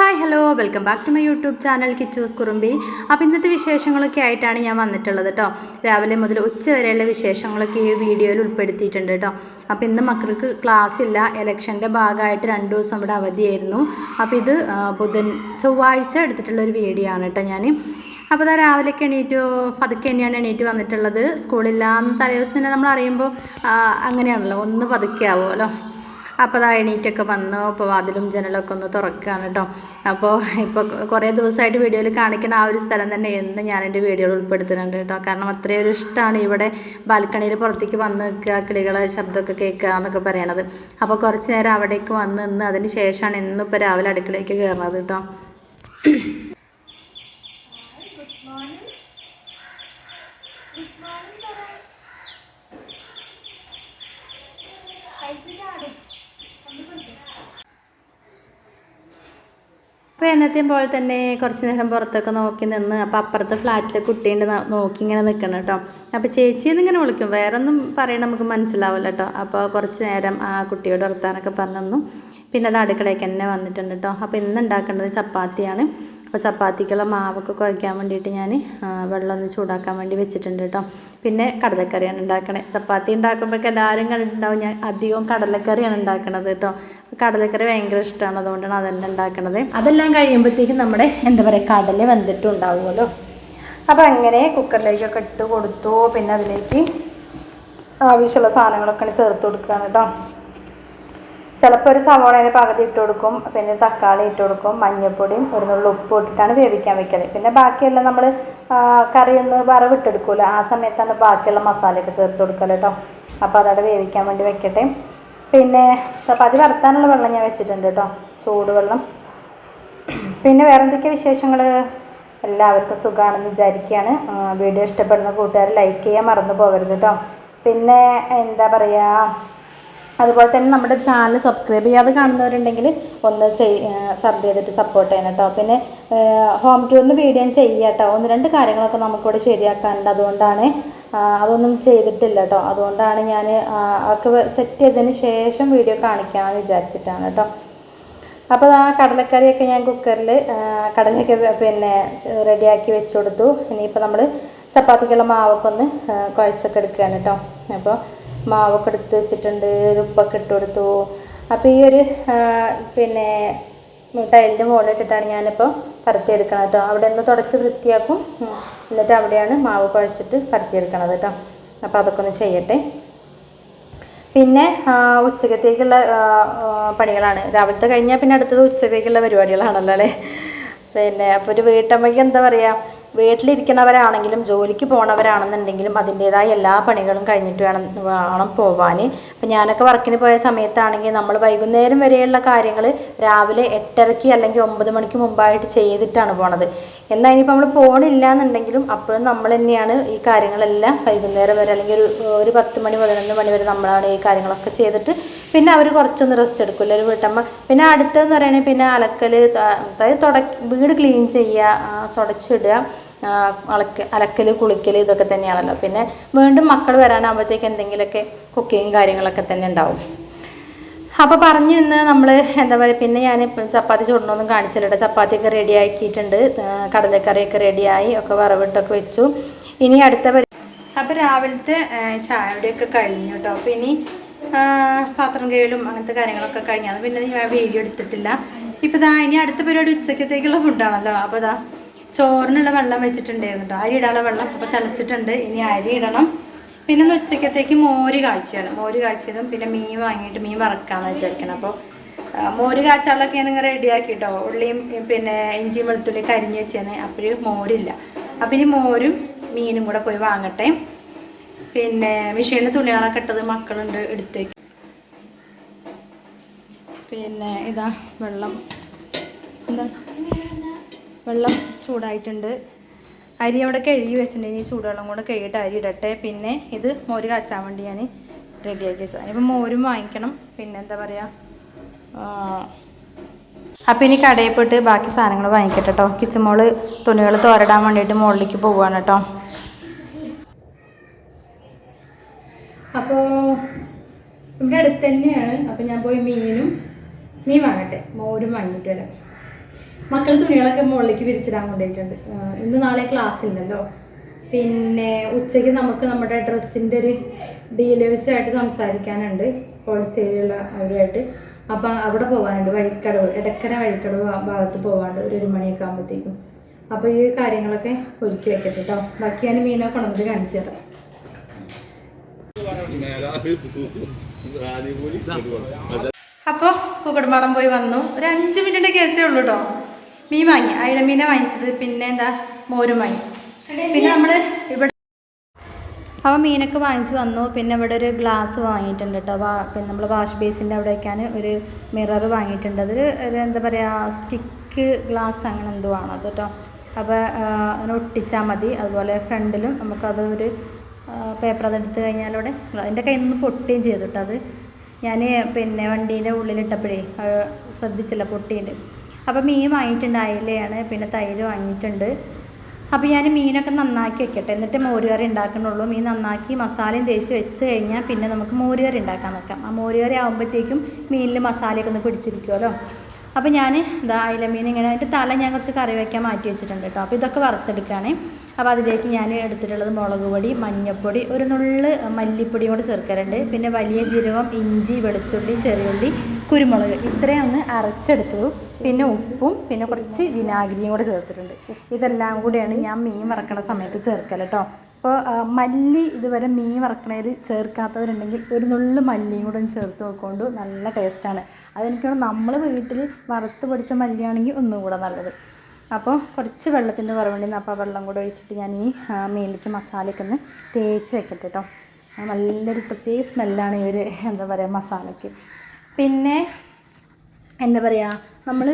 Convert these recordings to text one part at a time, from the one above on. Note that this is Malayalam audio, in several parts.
Hi hello welcome back to my YouTube channel Kichus Kurumbi. അപ്പോൾ ഇന്നത്തെ വിശേഷങ്ങളൊക്കെ ആയിട്ടാണ് ഞാൻ വന്നിട്ടുള്ളത് കേട്ടോ. രാവിലെ മുതൽ ഉച്ച വരെയുള്ള വിശേഷങ്ങളൊക്കെ ഈ വീഡിയോയിൽ ഉൾപ്പെടുത്തിയിട്ടുണ്ട് കേട്ടോ. അപ്പോൾ ഇന്ന് മക്കൾക്ക് ക്ലാസ് ഇല്ല, ഇലക്ഷൻ്റെ ഭാഗമായിട്ട് 2 ദിവസം ഇവിടെ അവധിയായിരുന്നു. അപ്പോൾ ഇത് ചൊവ്വാഴ്ച എടുത്തിട്ടുള്ളൊരു വീഡിയോ ആണ് കേട്ടോ ഞാൻ. അപ്പോൾ അതാ രാവിലെയൊക്കെ പതുക്കെ തന്നെയാണ് എണീറ്റ് വന്നിട്ടുള്ളത്. സ്കൂളില്ലാന്ന് തലേദിവസം തന്നെ നമ്മൾ അറിയുമ്പോൾ അങ്ങനെയാണല്ലോ, ഒന്ന് പതുക്കെ ആവുമല്ലോ. അപ്പോൾ അതാ എണീറ്റൊക്കെ വന്നു. അപ്പോൾ വാതിലും ജനലൊക്കെ ഒന്ന് തുറക്കുകയാണ് കേട്ടോ. അപ്പോൾ ഇപ്പോൾ കുറേ ദിവസമായിട്ട് വീഡിയോയിൽ കാണിക്കുന്ന ആ ഒരു സ്ഥലം തന്നെ എന്ന് ഞാൻ എൻ്റെ വീഡിയോയിൽ ഉൾപ്പെടുത്തുന്നുണ്ട് കേട്ടോ. കാരണം അത്രയും ഒരു ഇഷ്ടമാണ് ഇവിടെ ബാൽക്കണിയിൽ പുറത്തേക്ക് വന്ന് നിൽക്കുക, കിളികളെ ശബ്ദമൊക്കെ കേൾക്കുക എന്നൊക്കെ പറയണത്. അപ്പോൾ കുറച്ച് നേരം അവിടേക്ക് വന്ന് നിന്ന് അതിന് ശേഷമാണ് ഇന്നിപ്പോൾ രാവിലെ അടുക്കളയ്ക്ക് കയറുന്നത് കേട്ടോ. അപ്പോൾ എന്നത്തെയും പോലെ തന്നെ കുറച്ച് നേരം പുറത്തൊക്കെ നോക്കി നിന്ന്. അപ്പോൾ അപ്പുറത്തെ ഫ്ലാറ്റിലെ കുട്ടീൻ്റെ നോക്കി ഇങ്ങനെ നിൽക്കണം കേട്ടോ. അപ്പോൾ ചേച്ചിയെന്ന് ഇങ്ങനെ വിളിക്കും, വേറെ ഒന്നും പറയണം നമുക്ക് മനസ്സിലാവില്ല കേട്ടോ. അപ്പോൾ കുറച്ച് നേരം ആ കുട്ടിയോട് വർത്താനൊക്കെ പറഞ്ഞു. പിന്നെ അത് അടുക്കളയ്ക്ക് തന്നെ വന്നിട്ടുണ്ട് കേട്ടോ. അപ്പോൾ ഇന്ന് ഉണ്ടാക്കേണ്ടത് ചപ്പാത്തിയാണ്. അപ്പോൾ ചപ്പാത്തിക്കുള്ള മാവൊക്കെ കുഴയ്ക്കാൻ വേണ്ടിയിട്ട് ഞാൻ വെള്ളം ഒന്ന് ചൂടാക്കാൻ വേണ്ടി വെച്ചിട്ടുണ്ട് കേട്ടോ. പിന്നെ കടലക്കറിയാണ് ഉണ്ടാക്കണത്. ചപ്പാത്തി ഉണ്ടാക്കുമ്പോഴൊക്കെ എല്ലാവരും കണ്ടിട്ടുണ്ടാവും ഞാൻ അധികവും കടലക്കറിയാണ് ഉണ്ടാക്കണത് കേട്ടോ. കടലക്കറി ഭയങ്കര ഇഷ്ടമാണ്, അതുകൊണ്ടാണ് അതെല്ലാം ഉണ്ടാക്കണത്. അതെല്ലാം കഴിയുമ്പോഴത്തേക്കും നമ്മുടെ കടല വെന്തിട്ടും ഉണ്ടാവുമല്ലോ. അപ്പോൾ അങ്ങനെ കുക്കറിലേക്കൊക്കെ ഇട്ട് കൊടുത്തു. പിന്നെ അതിലേക്ക് ആവശ്യമുള്ള സാധനങ്ങളൊക്കെ ചേർത്ത് കൊടുക്കുകയാണ് കേട്ടോ. ചിലപ്പോൾ ഒരു സവോളേനെ പകുതി ഇട്ട് കൊടുക്കും, പിന്നെ തക്കാളി ഇട്ട് കൊടുക്കും, മഞ്ഞൾപ്പൊടിയും ഒരു നുള്ളു ഉപ്പ് ഇട്ടിട്ടാണ് വേവിക്കാൻ വെക്കല്. പിന്നെ ബാക്കിയെല്ലാം നമ്മൾ കറി ഒന്ന് വറവിട്ടെടുക്കുമല്ലോ, ആ സമയത്താണ് ബാക്കിയുള്ള മസാലയൊക്കെ ചേർത്ത് കൊടുക്കല് കേട്ടോ. അപ്പോൾ അതവിടെ വേവിക്കാൻ വേണ്ടി വെക്കട്ടെ. പിന്നെ ചപ്പാത്തി വറുത്താനുള്ള വെള്ളം ഞാൻ വെച്ചിട്ടുണ്ട് കേട്ടോ, ചൂടുവെള്ളം. പിന്നെ വേറെ എന്തൊക്കെ വിശേഷങ്ങൾ? എല്ലാവർക്കും സുഖമാണെന്ന് വിചാരിക്കുകയാണ്. വീഡിയോ ഇഷ്ടപ്പെടുന്ന കൂട്ടുകാർ ലൈക്ക് ചെയ്യാൻ മറന്നു പോകരുത് കേട്ടോ. പിന്നെ എന്താ പറയുക, അതുപോലെ തന്നെ നമ്മുടെ ചാനൽ സബ്സ്ക്രൈബ് ചെയ്യാതെ കാണുന്നവരുണ്ടെങ്കിൽ ഒന്ന് സബ് ചെയ്തിട്ട് സപ്പോർട്ട് ചെയ്യണം കേട്ടോ. പിന്നെ ഹോം ടൂറിന് വീഡിയോ ചെയ്യുക കേട്ടോ. 1-2 കാര്യങ്ങളൊക്കെ നമുക്കിവിടെ ശരിയാക്കാനുണ്ട്, അതുകൊണ്ടാണ് അതൊന്നും ചെയ്തിട്ടില്ല കേട്ടോ. അതുകൊണ്ടാണ് ഞാൻ ഒക്കെ സെറ്റ് ചെയ്തതിന് ശേഷം വീഡിയോ കാണിക്കാമെന്ന് വിചാരിച്ചിട്ടാണ് കേട്ടോ. അപ്പോൾ ആ കടലക്കറിയൊക്കെ ഞാൻ കുക്കറിൽ കടലയൊക്കെ പിന്നെ റെഡിയാക്കി വെച്ച് കൊടുത്തു. ഇനിയിപ്പോൾ നമ്മൾ ചപ്പാത്തിക്കുള്ള മാവൊക്കെ ഒന്ന് കുഴച്ചൊക്കെ എടുക്കുകയാണ് കേട്ടോ. അപ്പോൾ മാവൊക്കെ എടുത്ത് വെച്ചിട്ടുണ്ട്, ഉപ്പൊക്കെ ഇട്ട് കൊടുത്തു. അപ്പോൾ ഈ ഒരു പിന്നെ ടൈലിൻ്റെ മുകളിലിട്ടിട്ടാണ് ഞാനിപ്പോൾ പരത്തിയെടുക്കണം കേട്ടോ. അവിടെ ഒന്ന് തുടച്ച് വൃത്തിയാക്കും, എന്നിട്ട് അവിടെയാണ് മാവ് കുഴച്ചിട്ട് പരത്തിയെടുക്കണത് കേട്ടോ. അപ്പോൾ അതൊക്കെ ഒന്ന് ചെയ്യട്ടെ. പിന്നെ ഉച്ചക്കത്തേക്കുള്ള പണികളാണ്. രാവിലത്തെ കഴിഞ്ഞാൽ പിന്നെ അടുത്തത് ഉച്ചത്തേക്കുള്ള പരിപാടികളാണല്ലോ അല്ലേ. പിന്നെ അപ്പോൾ ഒരു വീട്ടമ്മയ്ക്ക് എന്താ പറയുക, വീട്ടിലിരിക്കുന്നവരാണെങ്കിലും ജോലിക്ക് പോണവരാണെന്നുണ്ടെങ്കിലും അതിൻ്റേതായ എല്ലാ പണികളും കഴിഞ്ഞിട്ട് വേണം പോവാൻ. അപ്പം ഞാനൊക്കെ വർക്കിന് പോയ സമയത്താണെങ്കിൽ നമ്മൾ വൈകുന്നേരം വരെയുള്ള കാര്യങ്ങൾ രാവിലെ 8:30 അല്ലെങ്കിൽ 9 മണിക്ക് മുമ്പായിട്ട് ചെയ്തിട്ടാണ് പോണത്. എന്നാൽ ഇനിയിപ്പോൾ നമ്മൾ പോണില്ല എന്നുണ്ടെങ്കിലും അപ്പോഴും നമ്മൾ തന്നെയാണ് ഈ കാര്യങ്ങളെല്ലാം വൈകുന്നേരം വരെ അല്ലെങ്കിൽ ഒരു 10 മണി 11 മണി വരെ നമ്മളാണ് ഈ കാര്യങ്ങളൊക്കെ ചെയ്തിട്ട് പിന്നെ അവർ കുറച്ചൊന്ന് റെസ്റ്റ് എടുക്കില്ല ഒരു വീട്ടമ്മ. പിന്നെ അടുത്തതെന്ന് പറയുന്നത് പിന്നെ അലക്കൽ, അതായത് വീട് ക്ലീൻ ചെയ്യുക, തുടച്ചിടുക, അലക്കൽ, കുളിക്കൽ, ഇതൊക്കെ തന്നെയാണല്ലോ. പിന്നെ വീണ്ടും മക്കൾ വരാനാകുമ്പോഴത്തേക്ക് എന്തെങ്കിലുമൊക്കെ കുക്കിങ് കാര്യങ്ങളൊക്കെ തന്നെ ഉണ്ടാവും. അപ്പോൾ പറഞ്ഞു ഇന്ന് നമ്മൾ എന്താ പറയുക, പിന്നെ ഞാൻ ചപ്പാത്തി ചൂടണമൊന്നും കാണിച്ചില്ല. ചപ്പാത്തിയൊക്കെ റെഡി ആക്കിയിട്ടുണ്ട്, കടലക്കറിയൊക്കെ റെഡിയായി, ഒക്കെ വറവിട്ടൊക്കെ വെച്ചു. ഇനി അടുത്ത അപ്പോൾ രാവിലത്തെ ചായയുടെയൊക്കെ കഴിഞ്ഞു കേട്ടോ. അപ്പോൾ ഇനി പാത്രം കഴുകലും അങ്ങനത്തെ കാര്യങ്ങളൊക്കെ കഴിഞ്ഞാൽ പിന്നെ ഞാൻ വീഡിയോ എടുത്തിട്ടില്ല. ഇപ്പോൾ ഇനി അടുത്ത പരിപാടി ഉച്ചക്കത്തേക്കുള്ള ഫുഡാണല്ലോ. അപ്പോൾ ചോറിനുള്ള വെള്ളം വെച്ചിട്ടുണ്ടായിരുന്നു കേട്ടോ, അരി ഇടാനുള്ള വെള്ളം. അപ്പോൾ തിളച്ചിട്ടുണ്ട്, ഇനി അരി ഇടണം. പിന്നെ ഒന്ന് ഉച്ചക്കത്തേക്ക് മോര് കാഴ്ചയതും പിന്നെ മീൻ വാങ്ങിയിട്ട് മീൻ വറക്കാമെന്ന് വിചാരിക്കണം. അപ്പോൾ മോര് കാച്ചാലൊക്കെ ഞാൻ ഇങ്ങനെ റെഡിയാക്കി കേട്ടോ. ഉള്ളിയും പിന്നെ ഇഞ്ചിയും വെളുത്തുള്ളിയും കരിഞ്ഞ് വെച്ചേന്ന്. അപ്പോഴും മോരില്ല. അപ്പം ഇനി മോരും മീനും കൂടെ പോയി വാങ്ങട്ടെ. പിന്നെ മിഷീനിൽ തുണികളൊക്കെ ഇട്ടത് മക്കളുണ്ട്, എടുത്തേക്ക്. പിന്നെ ഇതാ വെള്ളം ചൂടായിട്ടുണ്ട്. അരി അവിടെ കഴുകി വെച്ചിട്ടുണ്ട്. ഇനി ചൂടുവെള്ളം കൂടെ കഴുകിയിട്ട് അരി ഇടട്ടെ. പിന്നെ ഇത് മോര് കാച്ചാൻ വേണ്ടി ഞാൻ റെഡിയാക്കി വെച്ചതാണ്. ഇപ്പം മോരും വാങ്ങിക്കണം. പിന്നെ എന്താ പറയുക, അപ്പോൾ ഇനി കടയിൽ പോയിട്ട് ബാക്കി സാധനങ്ങൾ വാങ്ങിക്കട്ടെ കേട്ടോ. കിച്ചൻ മോള് തുണികൾ തോരടാൻ വേണ്ടിയിട്ട് മുകളിലേക്ക് പോവുകയാണ് കേട്ടോ. അപ്പോൾ ഇവിടെ അടുത്ത് തന്നെയാണ്. അപ്പോൾ ഞാൻ പോയി മീൻ വാങ്ങട്ടെ, മോരും വാങ്ങിയിട്ട് വരാം. മക്കൾ തുണികളൊക്കെ മുകളിലേക്ക് വിരിച്ചിടാൻ കൊണ്ടുപോയിട്ടുണ്ട്. ഇന്ന് നാളെ ക്ലാസ് ഇല്ലല്ലോ. പിന്നെ ഉച്ചയ്ക്ക് നമുക്ക് നമ്മുടെ ഡ്രസ്സിൻ്റെ ഒരു ഡീലേഴ്സായിട്ട് സംസാരിക്കാനുണ്ട്, ഹോൾസെയിലുള്ള അവരുമായിട്ട്. അപ്പം അവിടെ പോകാനുണ്ട്, വഴിക്കടവ്, എടക്കര വഴിക്കടവ് ഭാഗത്ത് പോകാണ്ട് ഒരു 1 മണിയൊക്കെ ആകുമ്പോഴത്തേക്കും. അപ്പോൾ ഈ കാര്യങ്ങളൊക്കെ ഒരുക്കി വെക്കട്ടെ കേട്ടോ. ബാക്കി ഞാൻ മീനൊക്കെ കൊണ്ടുവന്നിട്ട് കാണിച്ചു തരാം. അപ്പോൾ പൂക്കടമ്പാടം പോയി വന്നു. ഒരു 5 മിനിറ്റിൻ്റെ കേസേ ഉള്ളൂ കേട്ടോ. മീൻ വാങ്ങി, അയില മീനെ വാങ്ങിച്ചത്, പിന്നെ എന്താ മോരും വാങ്ങി. പിന്നെ നമ്മൾ ഇവിടെ അപ്പോൾ മീനൊക്കെ വാങ്ങിച്ച് വന്നു. പിന്നെ ഇവിടെ ഒരു ഗ്ലാസ് വാങ്ങിയിട്ടുണ്ട് കേട്ടോ. പിന്നെ നമ്മൾ വാഷ് ബേസിൻ്റെ അവിടെ വയ്ക്കാൻ ഒരു മിറർ വാങ്ങിയിട്ടുണ്ട്. അതൊരു എന്താ പറയുക, സ്റ്റിക്ക് ഗ്ലാസ് അങ്ങനെ എന്തോ ആണ് അത് കേട്ടോ. അപ്പോൾ അങ്ങനെ ഒട്ടിച്ചാൽ മതി. അതുപോലെ ഫ്രണ്ടിലും നമുക്കതൊരു പേപ്പർ അതെടുത്ത് കഴിഞ്ഞാലൂടെ അതിൻ്റെ കയ്യിൽ നിന്ന് പൊട്ടുകയും ചെയ്തു കേട്ടോ. അത് ഞാൻ പിന്നെ വണ്ടീൻ്റെ ഉള്ളിലിട്ടപ്പോഴേ ശ്രദ്ധിച്ചില്ല, പൊട്ടിയുണ്ട്. അപ്പോൾ മീൻ വാങ്ങിയിട്ടുണ്ട്, അയിലയാണ്. പിന്നെ തൈര് വാങ്ങിയിട്ടുണ്ട്. അപ്പോൾ ഞാൻ മീനൊക്കെ നന്നാക്കി വെക്കട്ടെ, എന്നിട്ട് മോരുകറി ഉണ്ടാക്കണുള്ളൂ. മീൻ നന്നാക്കി മസാലയും തേച്ച് വെച്ച് കഴിഞ്ഞാൽ പിന്നെ നമുക്ക് മോരുകറി ഉണ്ടാക്കാൻ വെക്കാം. ആ മോരുകറി ആകുമ്പോഴത്തേക്കും മീനിൽ മസാലയൊക്കെ ഒന്ന് പിടിച്ചിരിക്കുമല്ലോ. അപ്പോൾ ഞാൻ ഇതാ അയില മീൻ ഇങ്ങനെ അതിൻ്റെ തല ഞാൻ കുറച്ച് കറി വയ്ക്കാൻ മാറ്റി വെച്ചിട്ടുണ്ട് കേട്ടോ. അപ്പോൾ ഇതൊക്കെ വറുത്തെടുക്കുകയാണ്. അപ്പോൾ അതിലേക്ക് ഞാൻ എടുത്തിട്ടുള്ളത് മുളക് പൊടി, മഞ്ഞൾപ്പൊടി, ഒരു നുള്ള് മല്ലിപ്പൊടിയും കൂടെ ചേർക്കാറുണ്ട്. പിന്നെ വലിയ ജീരകം, ഇഞ്ചി, വെളുത്തുള്ളി, ചെറിയുള്ളി, കുരുമുളക് ഇത്രയും ഒന്ന് അരച്ചെടുത്തതും പിന്നെ ഉപ്പും പിന്നെ കുറച്ച് വിനാഗിരിയും കൂടെ ചേർത്തിട്ടുണ്ട്. ഇതെല്ലാം കൂടിയാണ് ഞാൻ മീൻ വറക്കണ സമയത്ത് ചേർക്കൽ കേട്ടോ. അപ്പോൾ മല്ലി ഇതുവരെ മീൻ വറക്കണതിൽ ചേർക്കാത്തവരുണ്ടെങ്കിൽ ഒരു നുള്ളു മല്ലിയും കൂടെ ചേർത്ത് വെക്കൊണ്ട് നല്ല ടേസ്റ്റാണ്. അതെനിക്കാണ് നമ്മൾ വീട്ടിൽ വറുത്ത് പൊടിച്ച മല്ലിയാണെങ്കിൽ ഒന്നും കൂടെ നല്ലത്. അപ്പോൾ കുറച്ച് വെള്ളത്തിൻ്റെ കുറവുണ്ടെങ്കിൽ അപ്പോൾ വെള്ളം കൂടെ ഒഴിച്ചിട്ട് ഞാൻ ഈ മീനിലേക്ക് മസാലയൊക്കെ ഒന്ന് തേച്ച് വെക്കട്ടെ കേട്ടോ. നല്ലൊരു പ്രത്യേക സ്മെല്ലാണ് ഈ ഒരു എന്താ പറയുക മസാലയ്ക്ക്. പിന്നെ എന്താ പറയുക, നമ്മൾ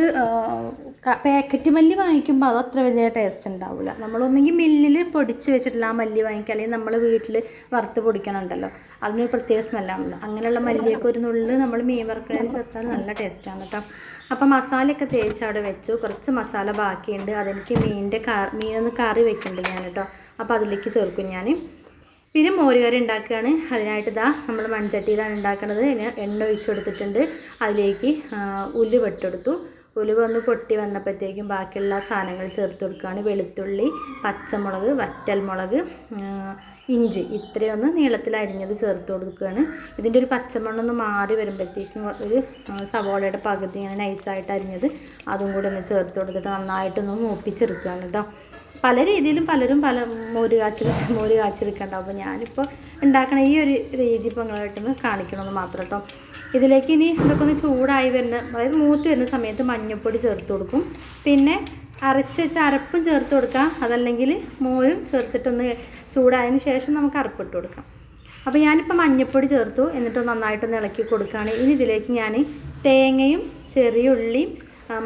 പാക്കറ്റ് മല്ലി വാങ്ങിക്കുമ്പോൾ അത് അത്ര വലിയ ടേസ്റ്റ് ഉണ്ടാവില്ല. നമ്മളൊന്നെങ്കിൽ മില്ലിൽ പൊടിച്ച് വെച്ചിട്ടുള്ള ആ മല്ലി വാങ്ങിക്കുക, അല്ലെങ്കിൽ നമ്മൾ വീട്ടിൽ വറുത്ത് പൊടിക്കണമുണ്ടല്ലോ, അതിനൊരു പ്രത്യേക സ്മെല്ലാണല്ലോ. അങ്ങനെയുള്ള മല്ലിയൊക്കെ ഒരു നുള്ളി നമ്മൾ മീൻ വറുക്കുന്നതിൽ ചേർത്താൽ നല്ല ടേസ്റ്റാണ് കേട്ടോ. അപ്പോൾ മസാലയൊക്കെ തേച്ച് അവിടെ വെച്ചു. കുറച്ച് മസാല ബാക്കിയുണ്ട്, അതെനിക്ക് മീനൊന്ന് കറി വെക്കുന്നുണ്ട് ഞാൻ കേട്ടോ. അപ്പോൾ അതിലേക്ക് ചേർക്കും ഞാൻ. പിന്നെ മോരുകറി ഉണ്ടാക്കുകയാണ്. അതിനായിട്ട് ഇതാ നമ്മൾ മൺചട്ടിയിലാണ് ഉണ്ടാക്കുന്നത്. എണ്ണ ഒഴിച്ചു കൊടുത്തിട്ടുണ്ട്. അതിലേക്ക് ഉലുവ ഇട്ടെടുത്തു. ഉലുവ ഒന്ന് പൊട്ടി വന്നപ്പോഴത്തേക്കും ബാക്കിയുള്ള സാധനങ്ങൾ ചേർത്ത് കൊടുക്കുകയാണ്. വെളുത്തുള്ളി, പച്ചമുളക്, വറ്റൽമുളക്, ഇഞ്ചി ഇത്രയൊന്ന് നീളത്തിൽ അരിഞ്ഞത് ചേർത്ത് കൊടുക്കുകയാണ്. ഇതിൻ്റെ ഒരു പച്ചമണ്ണൊന്ന് മാറി വരുമ്പോഴത്തേക്കും ഒരു സവോളയുടെ പകുതി ഇങ്ങനെ നൈസായിട്ട് അരിഞ്ഞത് അതും കൂടി ഒന്ന് ചേർത്ത് കൊടുത്തിട്ട് നന്നായിട്ടൊന്ന് മൂപ്പിച്ചെടുക്കുകയാണ് കേട്ടോ. പല രീതിയിലും പലരും പല മോര് കാച്ചിരിക്കണ്ടാവും. അപ്പോൾ ഞാനിപ്പോൾ ഉണ്ടാക്കണ ഈ ഒരു രീതി ഇപ്പോൾ നിങ്ങളായിട്ടൊന്ന് കാണിക്കണമെന്ന് മാത്രം കേട്ടോ. ഇതിലേക്ക് ഇനി ഇതൊക്കെ ഒന്ന് ചൂടായി വരുന്ന, അതായത് മൂത്ത് വരുന്ന സമയത്ത് മഞ്ഞൾപ്പൊടി ചേർത്ത് കൊടുക്കും. പിന്നെ അരച്ച് വെച്ച അരപ്പും ചേർത്ത് കൊടുക്കാം, അതല്ലെങ്കിൽ മോരും ചേർത്തിട്ടൊന്ന് ചൂടായതിന് ശേഷം നമുക്ക് അരപ്പിട്ട് കൊടുക്കാം. അപ്പോൾ ഞാനിപ്പോൾ മഞ്ഞൾപ്പൊടി ചേർത്തു, എന്നിട്ട് നന്നായിട്ടൊന്ന് ഇളക്കി കൊടുക്കുകയാണ്. ഇനി ഇതിലേക്ക് ഞാൻ തേങ്ങയും ചെറിയ ഉള്ളിയും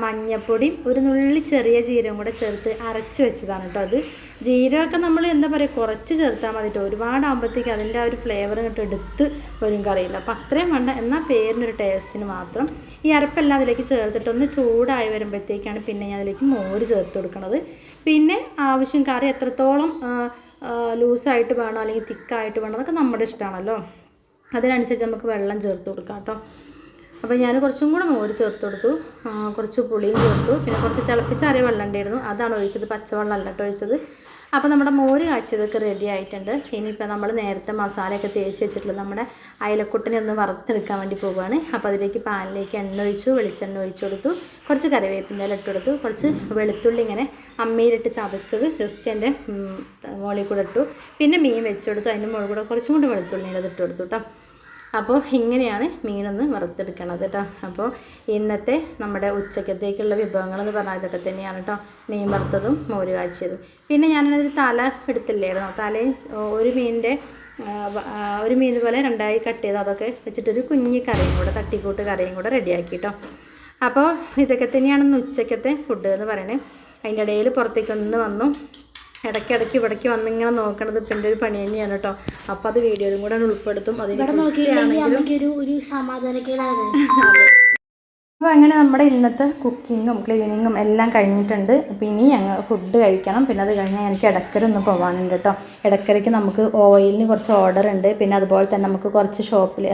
മഞ്ഞൾപ്പൊടിയും ഒരു നുള്ളി ചെറിയ ജീരകം കൂടെ ചേർത്ത് അരച്ച് വെച്ചതാണ് കേട്ടോ. അത് ജീരകമൊക്കെ നമ്മൾ എന്താ പറയുക കുറച്ച് ചേർത്താൽ മതിട്ടോ. ഒരുപാടാകുമ്പോഴത്തേക്ക് അതിൻ്റെ ആ ഒരു ഫ്ലേവർ ഇങ്ങോട്ട് എടുത്ത് വരും കറിയില്ല. അപ്പോൾ അത്രയും വേണ്ട, എന്നാൽ പേരിനൊരു ടേസ്റ്റിന് മാത്രം. ഈ അരപ്പെല്ലാം അതിലേക്ക് ചേർത്തിട്ടൊന്ന് ചൂടായി വരുമ്പോഴത്തേക്കാണ് പിന്നെ ഞാൻ അതിലേക്ക് മോര് ചേർത്ത് കൊടുക്കുന്നത്. പിന്നെ ആവശ്യം കറി എത്രത്തോളം ലൂസായിട്ട് വേണോ അല്ലെങ്കിൽ തിക്കായിട്ട് വേണോ അതൊക്കെ നമ്മുടെ ഇഷ്ടമാണല്ലോ, അതിനനുസരിച്ച് നമുക്ക് വെള്ളം ചേർത്ത് കൊടുക്കാം കേട്ടോ. അപ്പോൾ ഞാൻ കുറച്ചും കൂടെ മോര് ചേർത്ത് കൊടുത്തു, കുറച്ച് പുളിയും ചേർത്തു. പിന്നെ കുറച്ച് തിളപ്പിച്ചാറിയ വെള്ളം ഉണ്ടായിരുന്നു, അതാണ് ഒഴിച്ചത്, പച്ചവെള്ളം അല്ല കേട്ടോ ഒഴിച്ചത്. അപ്പോൾ നമ്മുടെ മോര് കാച്ചിയതൊക്കെ റെഡി ആയിട്ടുണ്ട്. ഇനിയിപ്പോൾ നമ്മൾ നേരത്തെ മസാലയൊക്കെ തേച്ച് വെച്ചിട്ടുള്ള നമ്മുടെ അയലക്കുട്ടിനെ ഒന്ന് വറുത്തെടുക്കാൻ വേണ്ടി പോവുകയാണ്. അപ്പോൾ അതിലേക്ക് പാനിലേക്ക് എണ്ണ ഒഴിച്ചു, വെളിച്ചെണ്ണ ഒഴിച്ചു കൊടുത്തു, കുറച്ച് കറിവേപ്പിൻ്റെ ഇല ഇട്ട് കൊടുത്തു, കുറച്ച് വെളുത്തുള്ളി ഇങ്ങനെ അമ്മയിലിട്ട് ചതച്ചത് ജസ്റ്റ് എൻ്റെ മുകളിൽ കൂടെ ഇട്ടു. പിന്നെ മീൻ വെച്ചെടുത്തു, അതിൻ്റെ മുകളിൽ കൂടെ കുറച്ചും കൂടെ വെളുത്തുള്ളി ഇട്ട് കൊടുത്തു കേട്ടോ. അപ്പോൾ ഇങ്ങനെയാണ് മീനൊന്ന് വറുത്തെടുക്കണത് കേട്ടോ. അപ്പോൾ ഇന്നത്തെ നമ്മുടെ ഉച്ചക്കത്തേക്കുള്ള വിഭവങ്ങളെന്ന് പറഞ്ഞാൽ ഇതൊക്കെ തന്നെയാണ് കേട്ടോ. മീൻ വറുത്തതും മോര് കാച്ചിയതും. പിന്നെ ഞാനതിൽ തല എടുത്തില്ലായിരുന്നു, തലയും ഒരു മീൻ പോലെ രണ്ടായി കട്ട് ചെയ്ത് അതൊക്കെ വെച്ചിട്ടൊരു കുഞ്ഞി കറിയും കൂടെ തട്ടിക്കൂട്ട് കറിയും കൂടെ റെഡിയാക്കി കേട്ടോ. അപ്പോൾ ഇതൊക്കെ തന്നെയാണെന്ന് ഉച്ചക്കത്തെ ഫുഡ് എന്ന് പറയുന്നത്. അതിൻ്റെ ഇടയിൽ പുറത്തേക്കൊന്ന് വന്നു, ഇടയ്ക്കിടയ്ക്ക് ഇവിടേക്ക് വന്നിങ്ങനെ നോക്കണത് ഇപ്പം എൻ്റെ ഒരു പണി തന്നെയാണ് കേട്ടോ. അപ്പോൾ അത് വീഡിയോയിലും കൂടെ ഉൾപ്പെടുത്തും. അതിന് ഒരു സമാധാനക്കേടാണ്. അതെ. അപ്പോൾ അങ്ങനെ നമ്മുടെ ഇന്നത്തെ കുക്കിങ്ങും ക്ലീനിങ്ങും എല്ലാം കഴിഞ്ഞിട്ടുണ്ട്. അപ്പോൾ ഇനി ഞങ്ങൾ ഫുഡ് കഴിക്കണം. പിന്നെ അത് കഴിഞ്ഞാൽ എനിക്ക് ഇടക്കര ഒന്ന് പോകാനുണ്ട് കേട്ടോ. ഇടക്കരയ്ക്ക് നമുക്ക് ഓയിലിന് കുറച്ച് ഓർഡർ ഉണ്ട്. പിന്നെ അതുപോലെ തന്നെ നമുക്ക് കുറച്ച് ഷോപ്പിൽ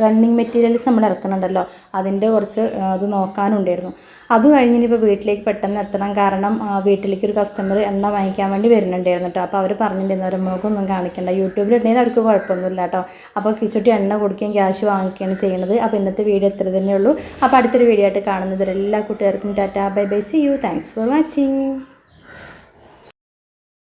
റണ്ണിങ് മെറ്റീരിയൽസ് നമ്മൾ ഇറക്കുന്നുണ്ടല്ലോ, അതിൻ്റെ കുറച്ച് അത് നോക്കാനുണ്ടായിരുന്നു. അത് കഴിഞ്ഞിപ്പോൾ വീട്ടിലേക്ക് പെട്ടെന്ന് എത്തണം. കാരണം വീട്ടിലേക്ക് ഒരു കസ്റ്റമർ എണ്ണ വാങ്ങിക്കാൻ വേണ്ടി വരുന്നുണ്ടായിരുന്നു കേട്ടോ. അപ്പോൾ അവർ പറഞ്ഞിട്ടുണ്ടായിരുന്നു അവരെ മുഖമൊന്നും കാണിക്കണ്ട, യൂട്യൂബിലിട്ടുണ്ടെങ്കിൽ അവർക്ക് കുഴപ്പമൊന്നുമില്ല കേട്ടോ. അപ്പോൾ കിച്ചുട്ടി എണ്ണ കൊടുക്കുകയും ക്യാഷ് വാങ്ങിക്കുകയാണ് ചെയ്യുന്നത്. അപ്പോൾ ഇന്നത്തെ വീഡിയോ ഇത്ര തന്നെയുള്ളൂ. അപ്പോൾ അടുത്തൊരു വീഡിയോ ആയിട്ട് കാണുന്നത് എല്ലാ കൂട്ടുകാർക്കും tata, bye bye, see you, thanks for watching.